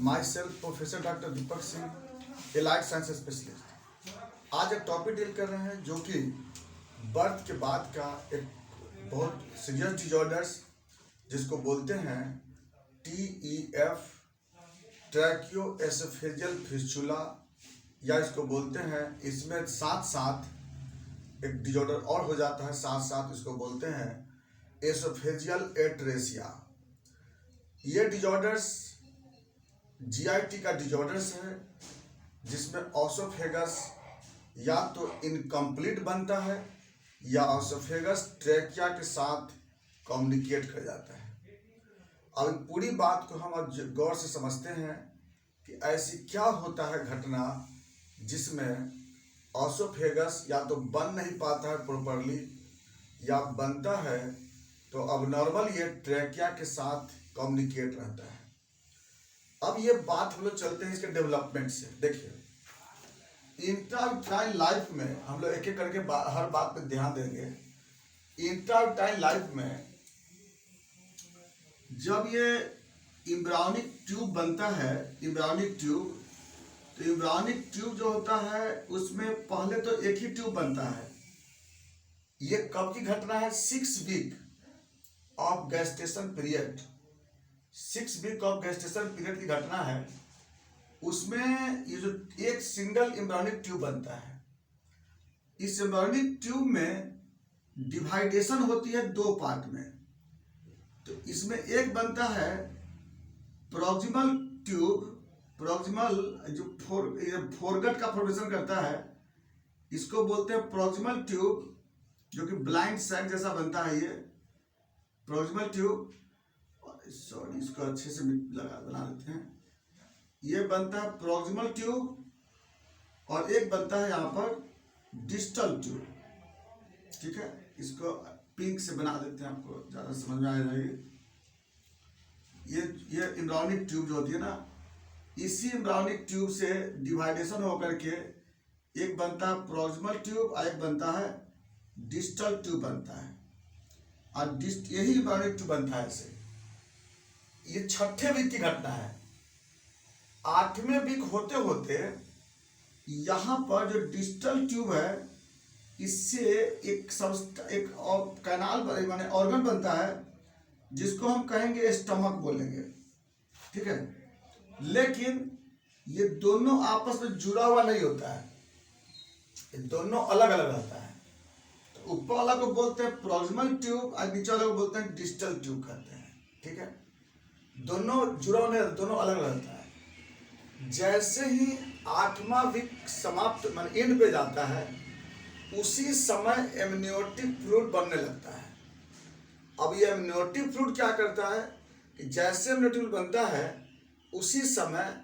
myself professor doctor Deepak Singh, allied science specialist. आज एक topic deal कर रहे हैं जो कि बर्थ के बाद का एक बहुत सीरियस डिजॉर्डर्स जिसको बोलते हैं TEF, ट्रैकियोएसोफेजियल फिस्चुला, या इसको बोलते हैं, इसमें साथ साथ एक डिजॉर्डर और हो जाता है, साथ साथ इसको बोलते हैं एसोफेजियल एट्रेसिया। ये डिजॉर्डर्स GIT का डिजॉर्डर्स है जिसमें ऑसोफेगस या तो इनकम्प्लीट बनता है या ऑसोफेगस ट्रैकिया के साथ कम्युनिकेट कर जाता है। अब पूरी बात को हम गौर से समझते हैं कि ऐसी क्या होता है घटना जिसमें ऑसोफेगस या तो बन नहीं पाता है प्रॉपरली, या बनता है तो अब नॉर्मल ये ट्रैकिया के साथ कम्युनिकेट रहता है। अब ये बात हम लोग चलते हैं इसके डेवलपमेंट से। देखिए, इंट्राउटाइन लाइफ में हम लोग एक एक करके हर बात पे ध्यान देंगे। इंट्राउटाइन लाइफ में जब ये इम्ब्रायोनिक ट्यूब बनता है, इम्ब्रायोनिक ट्यूब, तो इम्ब्रायोनिक ट्यूब जो होता है उसमें पहले तो एक ही ट्यूब बनता है। ये कब की घटना है? 6 week of gestation period, 6 week of gestation period की घटना है। उसमें ये जो एक सिंगल इम्ब्रायोनिक ट्यूब बनता है, इस इम्ब्रायोनिक ट्यूब में डिवाइडेशन होती है 2 पार्ट में। तो इसमें एक बनता है प्रॉक्सिमल ट्यूब, प्रॉक्सिमल जो फोरगट का फॉर्मेशन करता है, इसको बोलते हैं प्रॉक्सिमल ट्यूब, जो कि ब्लाइंड सैक जैसा बनता है। ये प्रॉक्सिमल ट्यूब, सॉरी इसको अच्छे से बना लेते हैं। ये बनता है प्रॉक्सिमल ट्यूब और एक बनता है यहाँ पर डिस्टल ट्यूब। ठीक है, इसको पिंक से बना देते हैं, आपको ज़्यादा समझ में आ जाएगी। ये इम्ब्रायोनिक ट्यूब जो होती है ना, इसी इम्ब्रायोनिक ट्यूब से डिवाइडेशन होकर के एक बनता है प्रॉक्सिमल ट्यूब और एक बनता है डिस्टल ट्यूब बनता है। और यही इम्ब्रायोनिक ट्यूब बनता है ऐसे। ये 6ठे वीक की घटना है। 8वें वीक होते होते यहाँ पर जो डिस्टल ट्यूब है, इससे एक कैनाल माने ऑर्गन बनता है जिसको हम कहेंगे स्टमक बोलेंगे। ठीक है, लेकिन ये दोनों आपस में जुड़ा हुआ नहीं होता है, ये दोनों अलग अलग रहता है। तो ऊपर वाला को बोलते हैं प्रॉक्सिमल ट्यूब और नीचे वाला को बोलते हैं डिस्टल ट्यूब कहते हैं। ठीक है, दोनों जुड़ा नहीं, दोनों अलग रहता है। जैसे ही 8वां वीक समाप्त मान एंड पे जाता है, उसी समय एमनियोटिक फ्लूइड बनने लगता है। अब ये एमनियोटिक फ्लूइड क्या करता है कि जैसे एमनियोटिक फ्लूइड बनता है उसी समय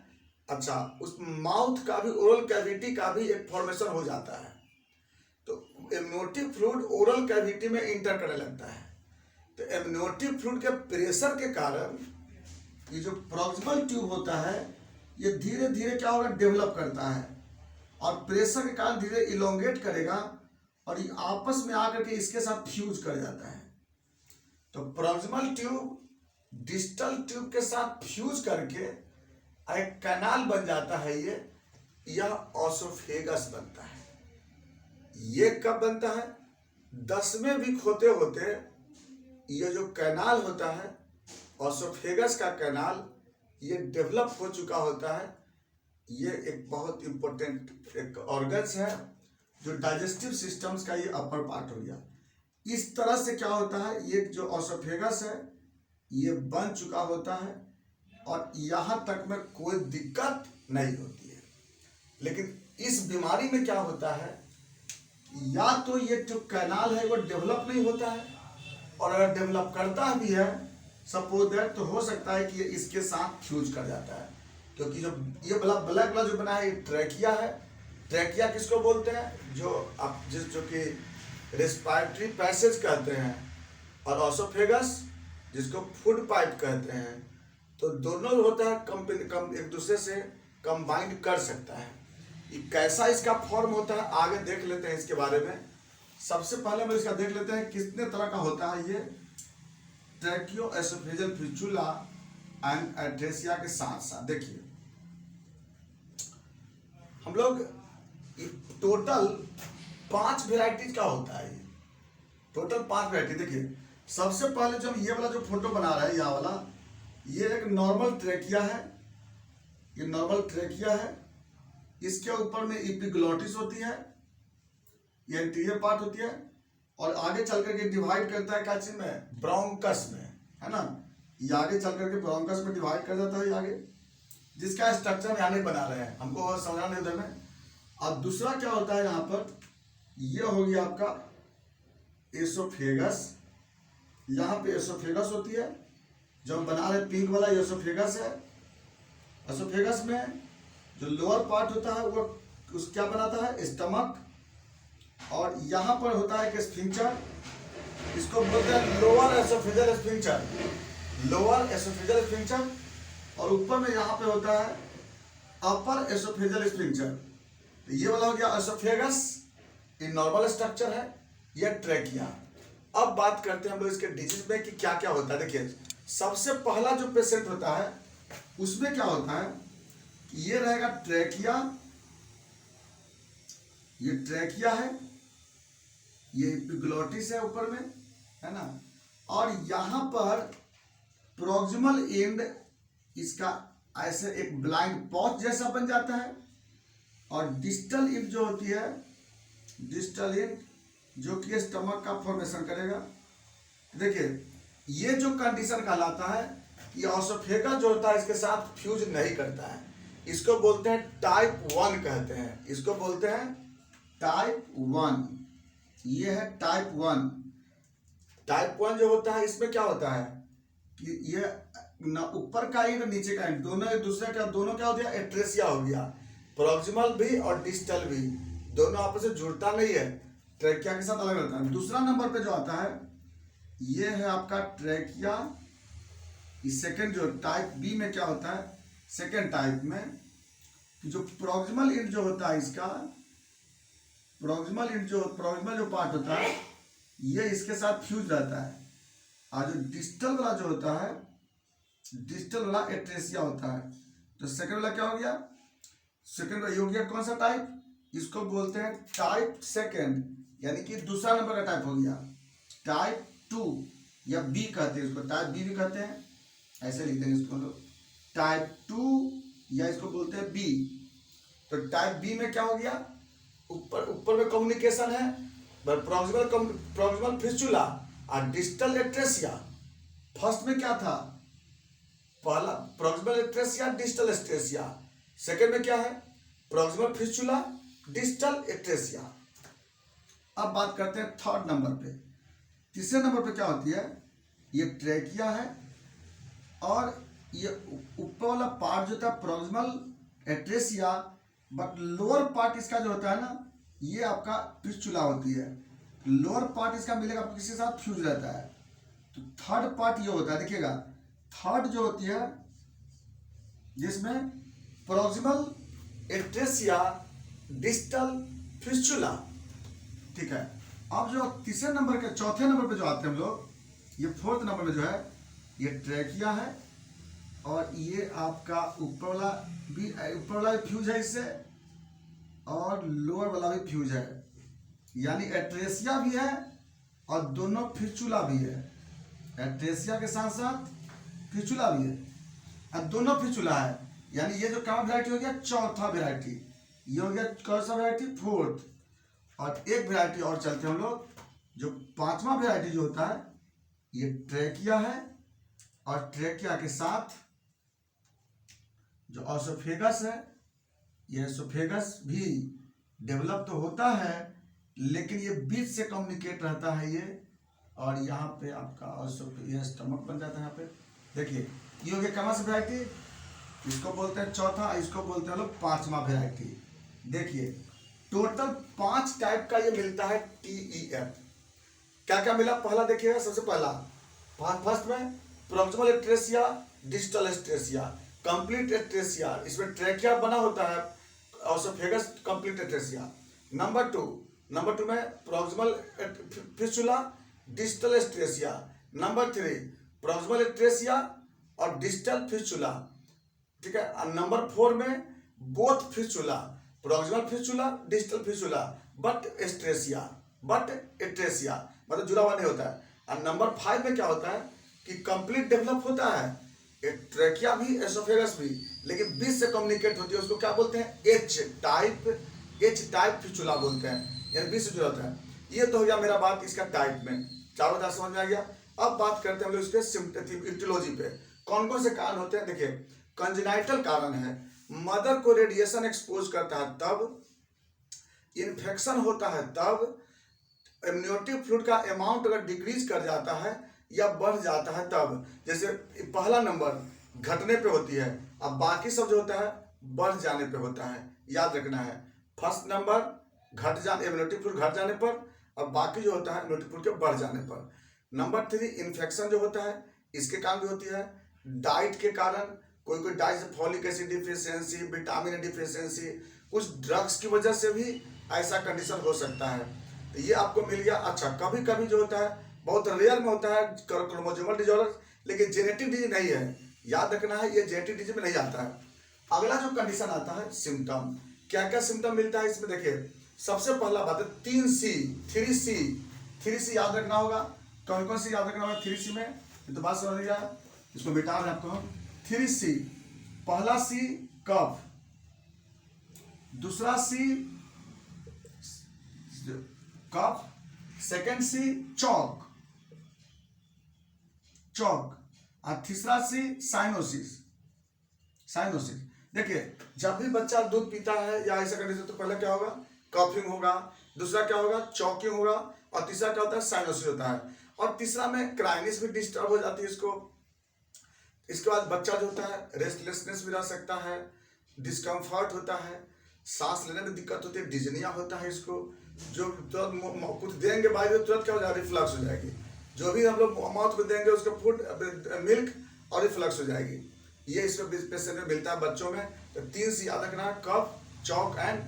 उस माउथ का भी, ओरल कैविटी का भी एक फॉर्मेशन हो जाता है। तो एमनियोटिक फ्लूइड ओरल कैविटी में इंटर करने लगता है। तो एमनियोटिक फ्लूइड के प्रेशर के कारण ये जो प्रॉक्सिमल ट्यूब होता है ये धीरे धीरे क्या होगा, डेवलप करता है, और प्रेशर के कारण धीरे इलोंगेट करेगा और ये आपस में आकर के इसके साथ फ्यूज कर जाता है। तो प्रॉक्सिमल ट्यूब डिस्टल ट्यूब के साथ फ्यूज करके एक कैनाल बन जाता है। यह ऑसोफेगस बनता है। ये कब बनता है? 10वें वीक होते होते ये जो कैनाल होता है, ऑसोफेगस का कैनाल, ये डेवलप हो चुका होता है। ये एक बहुत इंपॉर्टेंट एक ऑर्गन्स है जो डाइजेस्टिव सिस्टम्स का, ये अपर पार्ट हो गया। इस तरह से क्या होता है, ये जो ऑसोफेगस है ये बन चुका होता है और यहाँ तक में कोई दिक्कत नहीं होती है। लेकिन इस बीमारी में क्या होता है, या तो ये जो कैनाल है वो डेवलप नहीं होता है, और अगर डेवलप करता भी है सपोज दैट, तो हो सकता है कि ये इसके साथ फ्यूज कर जाता है। क्योंकि जो ये ब्लैक वाला जो बना है ये ट्रैकिया है। ट्रैकिया किसको बोलते हैं? जो कि रेस्पिरेटरी पैसेज कहते हैं, और ऑसोफेगस जिसको फूड पाइप कहते हैं। तो दोनों होता है एक दूसरे से कंबाइंड कर सकता है। ये कैसा इसका फॉर्म होता है आगे देख लेते हैं इसके बारे में। सबसे पहले हम इसका देख लेते हैं कितने तरह का होता है ये ट्रैकियोएसोफेजियल फिस्चुला। एंड एट्रेसिया के साथ साथ देखिए हम लोग टोटल 5 वेराइटीज का होता है। ये टोटल 5 वेराइटी। देखिए सबसे पहले जो हम ये वाला जो फोटो बना रहे हैं यह वाला, ये एक नॉर्मल ट्रेकिया है। ये नॉर्मल ट्रेकिया है। इसके ऊपर में एपिग्लॉटिस होती है, ये एंटीरियर पार्ट होती है, और आगे चल करके डिवाइड करता है क्या चीज में, ब्रोंकस में, है ना। ये आगे चल करके ब्रोंकस में डिवाइड कर जाता है आगे, जिसका स्ट्रक्चर यहाँ नहीं बना रहे हैं, हमको समझना नहीं उधर में। अब दूसरा क्या होता है यहाँ पर, ये हो गया आपका एसोफेगस। यहाँ पे एसोफेगस होती है, जो हम बना रहे पिंक वाला एसोफेगस है। एसोफेगस में जो लोअर पार्ट होता है वो उस क्या बनाता है, स्टमक, और यहाँ पर होता है एक स्फिंक्टर, इसको बोलते हैं lower oesophageal sphincter, lower oesophageal sphincter, और ऊपर में यहाँ पे होता है अपर एसोफेजल स्फिंक्टर। तो ये वाला हो गया एसोफेगस, ये नॉर्मल स्ट्रक्चर है, ये ट्रेकिया। अब बात करते हैं हम लोग इसके डिजीज में कि क्या क्या होता है। देखिए सबसे पहला जो पेशेंट होता है उसमें क्या होता है, ये रहेगा ट्रेकिया, ये ट्रेकिया है, ये एपिग्लॉटिस है ऊपर में, है ना, और यहां पर प्रोक्सिमल एंड इसका ऐसे एक ब्लाइंड पॉच जैसा बन जाता है, और डिस्टल एंड जो होती है, डिस्टल एंड जो कि स्टमक का फॉर्मेशन करेगा। देखिए ये जो कंडीशन कहलाता है, ये एसोफेगस जो होता है इसके साथ फ्यूज नहीं करता है, इसको बोलते हैं टाइप 1 कहते हैं, इसको बोलते हैं टाइप 1। ये है टाइप 1। टाइप 1 जो होता है इसमें क्या होता है कि ये ना ऊपर का एंड नीचे का एंड दोनों एक दूसरे का, दोनों क्या हो गया, एट्रेसिया हो गया, प्रोक्सिमल भी और डिस्टल भी, दोनों आपस में जुड़ता नहीं है, ट्रेकिया के साथ अलग रहता है। दूसरा नंबर पे जो आता है ये है आपका ट्रेकिया। इस सेकंड जो टाइप बी में क्या होता है, सेकंड टाइप में जो प्रोक्सिमल एंड जो होता है इसका, प्रोक्सिमल जो पार्ट होता है ये इसके साथ फ्यूज रहता है, और जो डिस्टल वाला जो होता है, डिस्टल वाला एट्रेसिया होता है। तो सेकंड वाला क्या हो गया, सेकंड वाला ये हो गया कौन सा टाइप, इसको बोलते हैं टाइप सेकंड, यानी कि दूसरा नंबर का टाइप हो गया। टाइप 2 या बी कहते हैं इसको, टाइप बी भी कहते हैं, ऐसे लिख देंगे इसको लोग, टाइप 2 या इसको बोलते हैं बी। तो टाइप बी में क्या हो गया, ऊपर में कम्युनिकेशन है, प्रोक्सिमल फिस्टुला और डिस्टल एट्रेसिया। फर्स्ट में क्या था, पहला proximal atresia, distal atresia, second में क्या है, प्रोक्सिमल फिस्टुला, डिस्टल एट्रेसिया। अब बात करते हैं थर्ड नंबर पे। तीसरे नंबर पे क्या होती है, ये ट्रेकिया है, और ये ऊपर वाला पार्ट जो था proximal atresia, but lower part इसका जो होता है ना, ये आपका फिस्टुला होती है। लोअर पार्ट इसका मिलेगा आपको किसी के साथ फ्यूज रहता है। तो थर्ड पार्ट ये होता है, देखिएगा थर्ड जो होती है जिसमें प्रोक्सिमल एट्रेसिया, डिस्टल फिस्टुला, ठीक है। अब जो तीसरे नंबर के चौथे नंबर पे जो आते हैं हम लोग, ये फोर्थ नंबर में जो है ये ट्रेकिया है, और ये आपका ऊपर वाला भी फ्यूज है इससे, और लोअर वाला भी फ्यूज है, यानी एट्रेसिया भी है और दोनों फिस्टुला भी है। एट्रेसिया के साथ साथ फिस्टुला भी है, और दोनों फिस्टुला है, यानी ये जो कौन वेराइटी हो गया, चौथा वेराइटी। ये हो गया कौन सा वेराइटी, फोर्थ। और एक वेराइटी और चलते हैं हम लोग, जो पांचवा वेराइटी जो होता है ये ट्रेकिया है, और ट्रेकिया के साथ जो एसोफेगस है, ये एसोफेगस भी डेवलप तो होता है, लेकिन ये बीच से कम्युनिकेट रहता है ये, और यहाँ पे आपका ये स्टमक बन जाता है। यहाँ पे देखिए ये हो गया कौन सा वेराइटी, इसको बोलते हैं चौथा, इसको बोलते हैं लोग पांचवा वेराइटी। देखिए टोटल 5 टाइप का ये मिलता है TEF। क्या क्या मिला, पहला देखिएगा, सबसे पहला फर्स्ट में proximal atresia, distal atresia, complete atresia, इसमें ट्रेकिया बना होता है, oesophagus complete atresia. Number two में proximal fistula, distal atresia. Number 3 proximal atresia और डिस्टल फिस्चुला, ठीक है। नंबर 4 में both fistula, proximal fistula, distal fistula, but atresia मतलब जुड़ा हुआ नहीं होता है। और नंबर 5 में क्या होता है कि कंप्लीट डेवलप होता है ट्रैकिया भी एसोफेगस भी, लेकिन बीच से कम्युनिकेट होती है, उसको क्या बोलते हैं, एच टाइप फिस्चुला बोलते हैं, यानी बीच से जुड़ा होता है। ये तो हो गया मेरा बात इसका टाइप में, चारों बात समझ में आ गया। अब बात करते हैं हम लोग इसके इटियोलॉजी पे, कौन कौन से कारण होते हैं। देखिए, कंजेनाइटल कारण है, मदर को रेडिएशन एक्सपोज करता है तब, इन्फेक्शन होता है तब, इम्यूनिटी फ्लूइड का अमाउंट अगर डिक्रीज कर जाता है या बढ़ जाता है तब। जैसे पहला नंबर घटने पे होती है, अब बाकी सब जो होता है बढ़ जाने पे होता है, याद रखना है। फर्स्ट नंबर इम्यूनिटी फ्लूइड घट जाने पर, और बाकी जो होता है इम्यूनिटी फ्लूइड के बढ़ जाने पर। नंबर 3 इन्फेक्शन जो होता है इसके कारण भी होती है, डाइट के कारण, कोई डाइट से folic acid deficiency, vitamin deficiency, कुछ ड्रग्स की वजह से भी ऐसा कंडीशन हो सकता है। तो ये आपको मिल गया। अच्छा, कभी कभी जो होता है बहुत रेयर में होता है क्रोमोसोमल डिसऑर्डर, लेकिन जेनेटिक डिजीज नहीं है, याद रखना है, ये जेनेटिक डिजीज में नहीं आता है। अगला जो कंडीशन आता है सिम्टम, क्या क्या सिम्टम मिलता है इसमें। देखिए, सबसे पहला बात है 3 सी याद रखना होगा। कौन कौन सी याद रखना होगा 3C में, तो बात समझ गया, इसको मिटा रहे आपको। 3C, पहला सी कफ, दूसरा सी कफ, सेकंड सी चौक, और तीसरा सी साइनोसिस। देखिए, जब भी बच्चा दूध पीता है या ऐसा कंडीशन, तो पहले क्या होगा, कफिंग होगा, दूसरा क्या होगा, चौकिंग होगा, और तीसरा क्या होता है, साइनोसिस होता है, और तीसरा में क्राइनिस भी डिस्टर्ब हो जाती है इसको। इसके बाद बच्चा जो होता है रेस्टलेसनेस भी रह सकता है, डिस्कम्फर्ट होता है, सांस लेने में दिक्कत होती है, डिजनिया होता है इसको, जो कुछ देंगे बाद में तुरंत क्या हो जाएगा, रिफ्लक्स हो जाएगी। जो भी हम लोग माउथ को देंगे उसको फूड मिल्क और रिफ्लक्स हो जाएगी। ये इसमें पेशेंट में मिलता है बच्चों में। तो 3C याद रखना, कफ, चौक एंड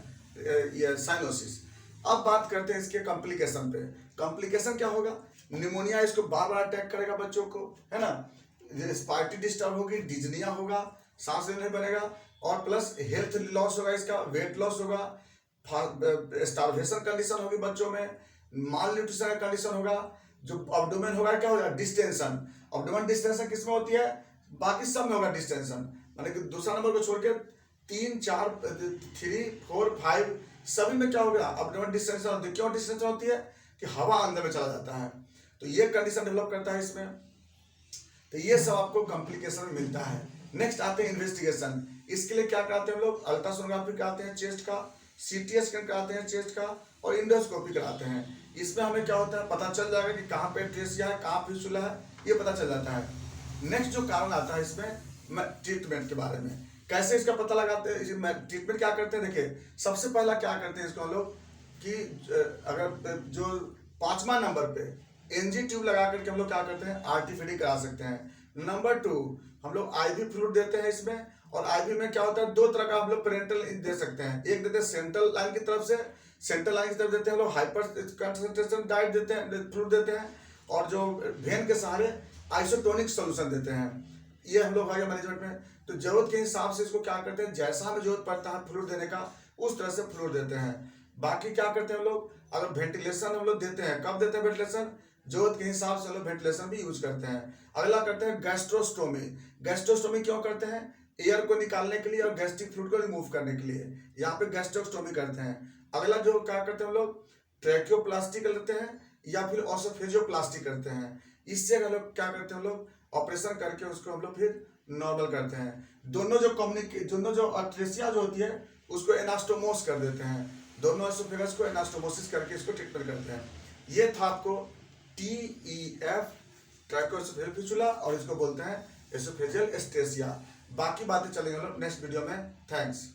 साइनोसिस। अब बात करते हैं इसके कॉम्प्लिकेशन पे। कॉम्प्लिकेशन क्या होगा, निमोनिया इसको बार बार अटैक करेगा बच्चों को, है ना, रेस्पिरेटरी डिस्टर्ब होगी, डिजनिया होगा, सांस लेने बनेगा, और प्लस हेल्थ लॉस होगा, इसका वेट लॉस होगा, स्टार्वेशन कंडीशन होगी बच्चों में, माल न्यूट्रिशन का कंडीशन होगा, जो अब्डोमेन होगा क्या होगा, डिस्टेंशन। अब्डोमेन डिस्टेंशन किसमें होती है, बाकी सब में होगा डिस्टेंशन, माने कि दूसरा नंबर को छोड़ के 3, 4, 3, 4, 5 सभी में क्या होगा, अब्डोमेन डिस्टेंशन होती है। क्यों डिस्टेंशन होती है, कि हवा अंदर में चला जाता है, तो ये कंडीशन डेवलप करता है इसमें। तो ये सब आपको कॉम्प्लिकेशन में मिलता है। नेक्स्ट आते हैं इन्वेस्टिगेशन। इसके लिए क्या कराते हैं हम लोग, अल्ट्रासोनोग्राफी कराते हैं चेस्ट का, CT स्कैन कराते हैं चेस्ट का, और इंडोस्कोपी कराते हैं। इसमें हमें क्या होता है, पता चल जाएगा कि कहाँ पे एट्रेसिया है, कहाँ फिस्टुला है, ये पता चल जाता है। नेक्स्ट जो कारण आता है इसमें ट्रीटमेंट के बारे में, कैसे इसका पता लगाते हैं, ट्रीटमेंट क्या करते हैं। देखिए, सबसे पहला क्या करते हैं इसको हम लोग, कि अगर जो 5वां नंबर पे NG ट्यूब लगा करके हम लोग क्या करते हैं, RT फीडिंग करा सकते हैं। नंबर 2 हम लोग IV फ्लूइड देते हैं इसमें, और IV में क्या होता है, 2 तरह का हम लोग पेरेंटल दे सकते हैं। एक देते हैं सेंट्रल लाइन की तरफ से, सेंट्रल लाइन की तरफ देते हैं हम लोग हाइपर कंसंट्रेशन डाइट देते हैं, फ्लूइड देते हैं, और जो वेन के सहारे आइसोटोनिक सोल्यूशन देते हैं। ये हम लोग आगे मैनेजमेंट में, तो जरूरत के हिसाब से इसको क्या करते हैं, जैसा हमें जरूरत पड़ता है फ्लूइड देने का, उस तरह से फ्लूइड देते हैं। बाकी क्या करते हैं हम लोग, अगर वेंटिलेशन हम लोग देते हैं, कब देते हैं वेंटिलेशन, जरूरत के हिसाब से हम लोग वेंटिलेशन भी यूज करते हैं। अगला करते हैं गैस्ट्रोस्टोमी। गैस्ट्रोस्टोमी क्यों करते हैं, एयर को निकालने के लिए और गैस्ट्रिक फ्लूइड को रिमूव करने के लिए, यहाँ पे गैस्ट्रोस्टोमी करते हैं। अगला जो क्या करते हैं हम लोग, ट्रैकियोप्लास्टी करते हैं, या फिर ऑसोफेजियोप्लास्टी करते हैं। इससे हम लोग क्या करते हैं, हम लोग ऑपरेशन करके उसको हम लोग फिर नॉर्मल करते हैं। दोनों जो अट्रेसिया जो होती है उसको एनास्टोमोस कर देते हैं, दोनों एसोफेगस को एनास्टोमोसिस करके इसको ट्रीटमेंट करते हैं। ये था आपको TEF, ट्रैकोएसोफेजियल फिस्टुला, और इसको बोलते हैं एसोफेजियल एस्टेसिया। बाकी बातें चलेंगे हम लोग नेक्स्ट वीडियो में। थैंक्स।